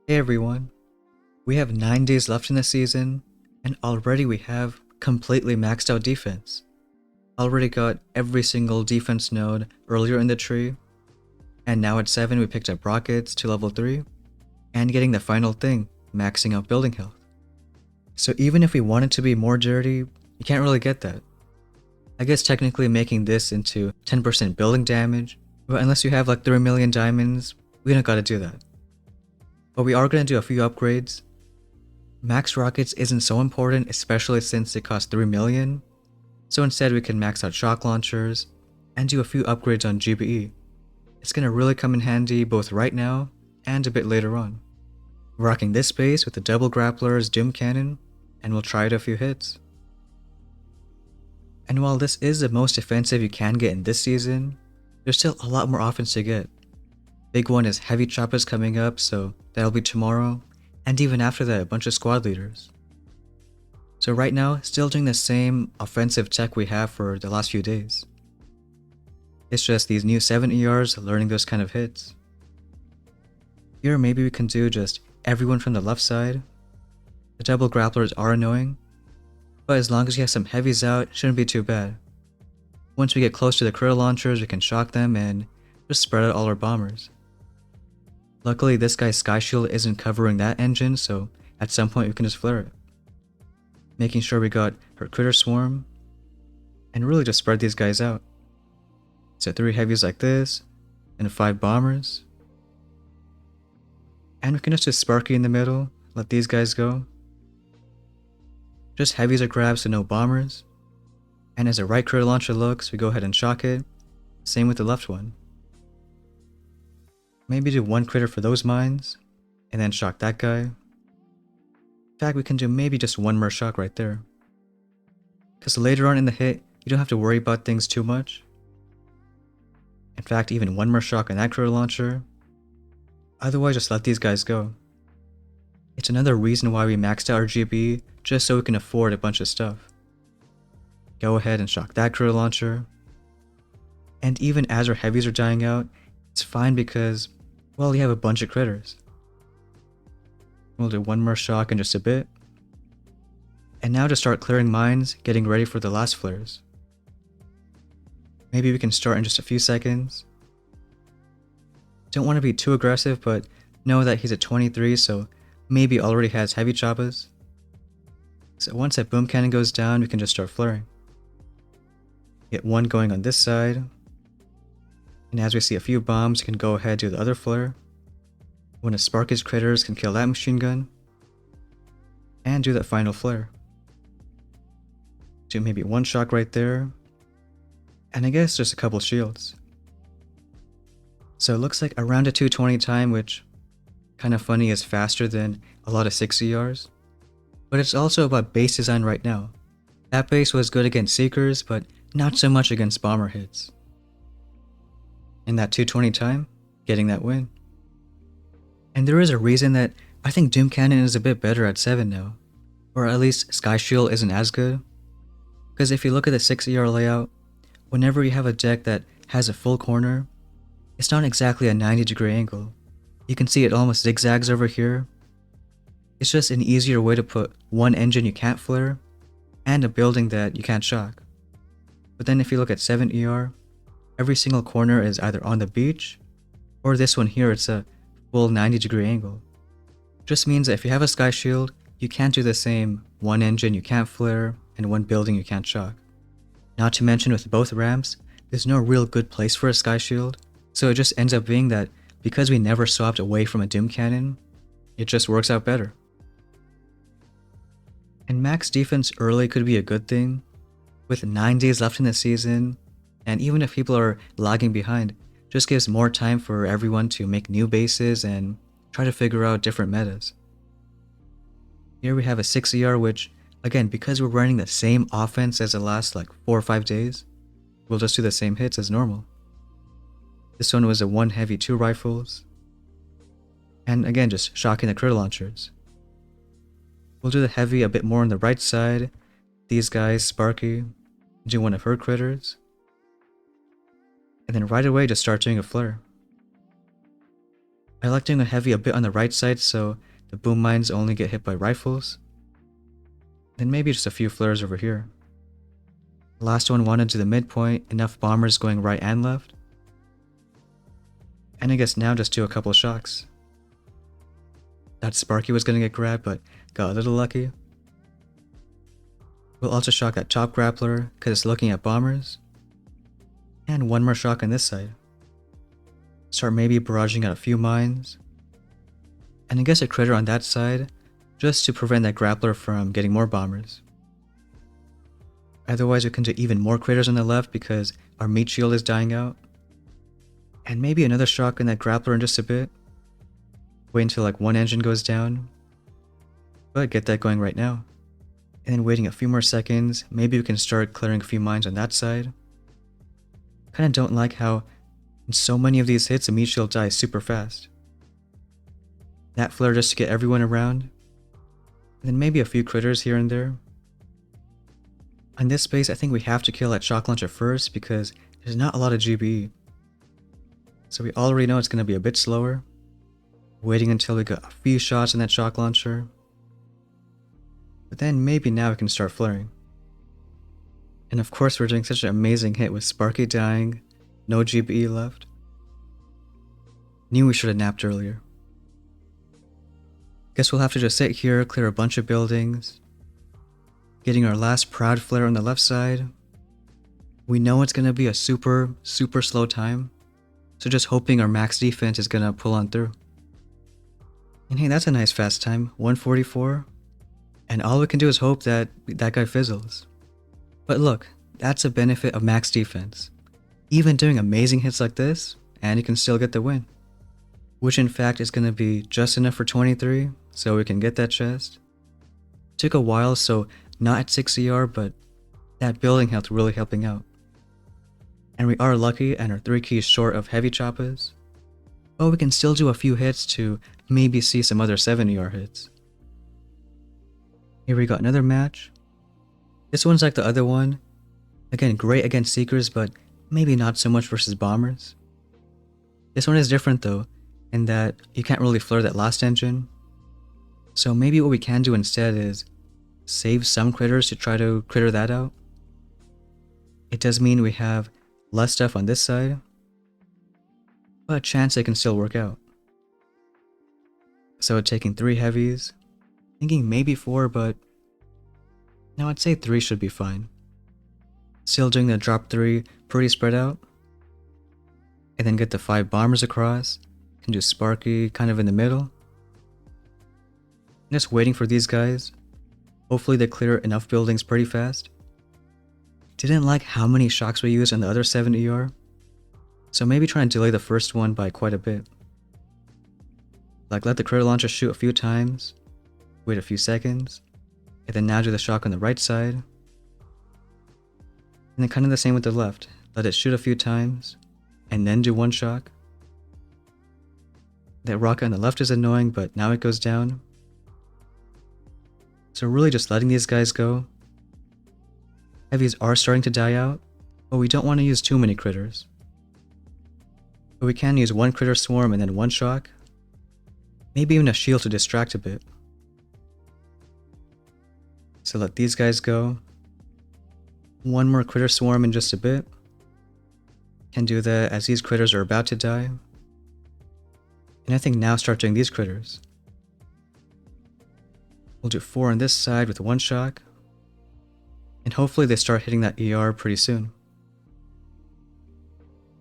Hey everyone, we have 9 days left in the season, and already we have completely maxed out defense. Already got every single defense node earlier in the tree, and now at 7 we picked up rockets to level 3, and getting the final thing, maxing out building health. So even if we wanted to be more dirty, you can't really get that. I guess technically making this into 10% building damage, but unless you have like 3 million diamonds, we don't gotta do that. But we are gonna do a few upgrades. Max rockets isn't so important, especially since it costs 3 million, so instead we can max out shock launchers and do a few upgrades on GBE. It's gonna really come in handy both right now and a bit later on. Rocking this base with the double grappler's Doom Cannon, and we'll try it a few hits. And while this is the most offensive you can get in this season, there's still a lot more offense to get. Big one is heavy choppers coming up, so that'll be tomorrow, and even after that a bunch of squad leaders. So right now, still doing the same offensive tech we have for the last few days. It's just these new 7 ERs learning those kind of hits. Here maybe we can do just everyone from the left side. The double grapplers are annoying, but as long as you have some heavies out, it shouldn't be too bad. Once we get close to the critter launchers, we can shock them and just spread out all our bombers. Luckily this guy's sky shield isn't covering that engine, so at some point we can just flare it. Making sure we got her critter swarm, and really just spread these guys out. So 3 heavies like this, and 5 bombers. And we can just do Sparky in the middle, let these guys go. Just heavies are grabbed, so no bombers. And as the right critter launcher looks, we go ahead and shock it. Same with the left one. Maybe do 1 critter for those mines, and then shock that guy. In fact, we can do maybe just 1 more shock right there. Because later on in the hit, you don't have to worry about things too much. In fact, even 1 more shock on that critter launcher. Otherwise, just let these guys go. It's another reason why we maxed out our GB, just so we can afford a bunch of stuff. Go ahead and shock that critter launcher. And even as our heavies are dying out, it's fine because, well, you have a bunch of critters. We'll do 1 more shock in just a bit. And now to start clearing mines, getting ready for the last flares. Maybe we can start in just a few seconds. Don't want to be too aggressive, but know that he's at 23, so maybe already has heavy choppers. So once that boom cannon goes down, we can just start flaring. Get 1 going on this side. And as we see a few bombs, you can go ahead to the other flare. When a Sparky's critters can kill that machine gun. And do that final flare. Do maybe 1 shock right there. And I guess just a couple shields. So it looks like around a 220 time, which kind of funny is faster than a lot of 6 ERs. But it's also about base design right now. That base was good against Seekers, but not so much against bomber hits. In that 220 time, getting that win. And there is a reason that I think Doom Cannon is a bit better at 7 now. Or at least Sky Shield isn't as good. Because if you look at the 6 ER layout, whenever you have a deck that has a full corner, it's not exactly a 90-degree angle. You can see it almost zigzags over here. It's just an easier way to put 1 engine you can't flare, and a building that you can't shock. But then if you look at 7 ER, every single corner is either on the beach, or this one here, it's a full 90-degree angle. Just means that if you have a sky shield, you can't do the same 1 engine you can't flare, and 1 building you can't shock. Not to mention with both ramps, there's no real good place for a sky shield, so it just ends up being that because we never swapped away from a Doom Cannon, it just works out better. And max defense early could be a good thing. With 9 days left in the season, and even if people are lagging behind, just gives more time for everyone to make new bases and try to figure out different metas. Here we have a 6 ER, which, again, because we're running the same offense as the last like 4 or 5 days, we'll just do the same hits as normal. This one was a 1 heavy 2 rifles. And again, just shocking the critter launchers. We'll do the heavy a bit more on the right side. These guys, Sparky, do 1 of her critters. And then right away just start doing a flare. I like doing a heavy a bit on the right side so the boom mines only get hit by rifles. Then maybe just a few flares over here. The last one wanted to the midpoint, enough bombers going right and left. And I guess now just do a couple shocks. That Sparky was gonna get grabbed, but got a little lucky. We'll also shock that top grappler, because it's looking at bombers. And one more shock on this side. Start maybe barraging out a few mines. And I guess a critter on that side, just to prevent that grappler from getting more bombers. Otherwise we can do even more critters on the left because our meat shield is dying out. And maybe another shock on that grappler in just a bit. Wait until like one engine goes down. But get that going right now. And then waiting a few more seconds, maybe we can start clearing a few mines on that side. Kinda don't like how in so many of these hits the meat shield dies super fast. That flare just to get everyone around. And then maybe a few critters here and there. On this base I think we have to kill that shock launcher first because there's not a lot of GBE. So we already know it's going to be a bit slower. Waiting until we got a few shots in that shock launcher. But then maybe now we can start flaring. And of course we're doing such an amazing hit with Sparky dying, no GBE left. Knew we should have napped earlier. Guess we'll have to just sit here, clear a bunch of buildings. Getting our last proud flare on the left side. We know it's going to be a super slow time. So just hoping our max defense is going to pull on through. And hey, that's a nice fast time, 144. And all we can do is hope that that guy fizzles. But look, that's a benefit of max defense. Even doing amazing hits like this, and you can still get the win. Which in fact is going to be just enough for 23, so we can get that chest. Took a while, so not at 6 ER, but that building health really helping out. And we are lucky and are 3 keys short of heavy choppers. But we can still do a few hits to maybe see some other 7 ER hits. Here we got another match. This one's like the other one. Again, great against Seekers, but maybe not so much versus Bombers. This one is different though, in that you can't really flare that last engine. So maybe what we can do instead is save some critters to try to critter that out. It does mean we have less stuff on this side, but a chance it can still work out. So taking 3 heavies, thinking maybe 4, but no, I'd say 3 should be fine. Still doing the drop 3 pretty spread out. And then get the 5 bombers across. Can do Sparky kind of in the middle. Just waiting for these guys. Hopefully they clear enough buildings pretty fast. Didn't like how many shocks we used on the other 7 ER. So maybe try and delay the first one by quite a bit. Like let the critter launcher shoot a few times. Wait a few seconds. And then now do the shock on the right side. And then kind of the same with the left. Let it shoot a few times. And then do 1 shock. That rocket on the left is annoying, but now it goes down. So really just letting these guys go. Heavies are starting to die out, but we don't want to use too many critters. But we can use 1 critter swarm and then 1 shock. Maybe even a shield to distract a bit. So let these guys go. 1 more critter swarm in just a bit. Can do that as these critters are about to die. And I think now start doing these critters. We'll do 4 on this side with 1 shock. And hopefully they start hitting that ER pretty soon.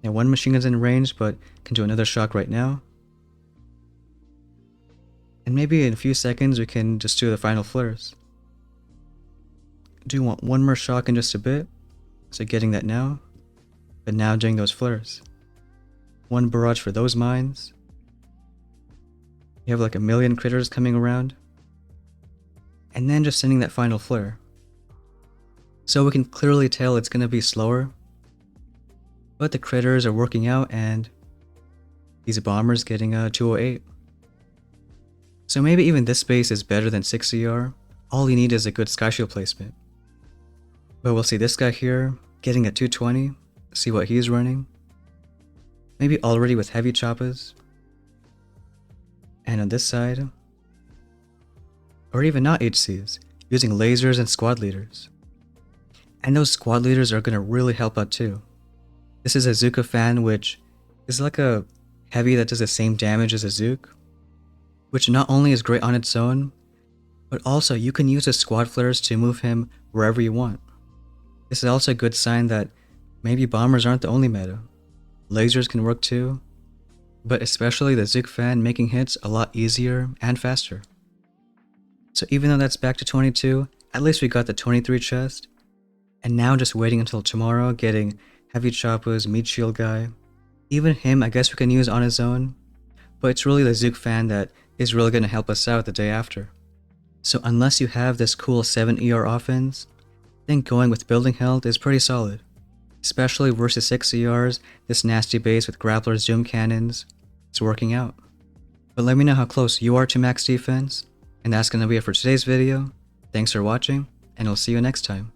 Now 1 machine gun's in range, but can do another shock right now. And maybe in a few seconds we can just do the final flares. Do want 1 more shock in just a bit, so getting that now. But now doing those flares. 1 barrage for those mines. You have like a million critters coming around. And then just sending that final flare. So we can clearly tell it's going to be slower. But the critters are working out and these bombers getting a 208. So maybe even this base is better than 6 ER. All you need is a good sky shield placement. But we'll see this guy here getting a 220. See what he's running. Maybe already with heavy choppers. And on this side, or even not HCs, using lasers and squad leaders. And those squad leaders are going to really help out too. This is a Zuka fan, which is like a heavy that does the same damage as a Zook, which not only is great on its own, but also you can use his squad flares to move him wherever you want. This is also a good sign that maybe bombers aren't the only meta. Lasers can work too, but especially the Zook fan making hits a lot easier and faster. So even though that's back to 22, at least we got the 23 chest, and now just waiting until tomorrow getting Heavy Choppa's Meat Shield guy. Even him I guess we can use on his own, but it's really the Zook fan that is really going to help us out the day after. So unless you have this cool 7 ER offense, I think going with Building Health is pretty solid. Especially versus 6 ERs, this nasty base with Grappler's Zoom Cannons, it's working out. But let me know how close you are to max defense, and that's going to be it for today's video. Thanks for watching, and I'll see you next time.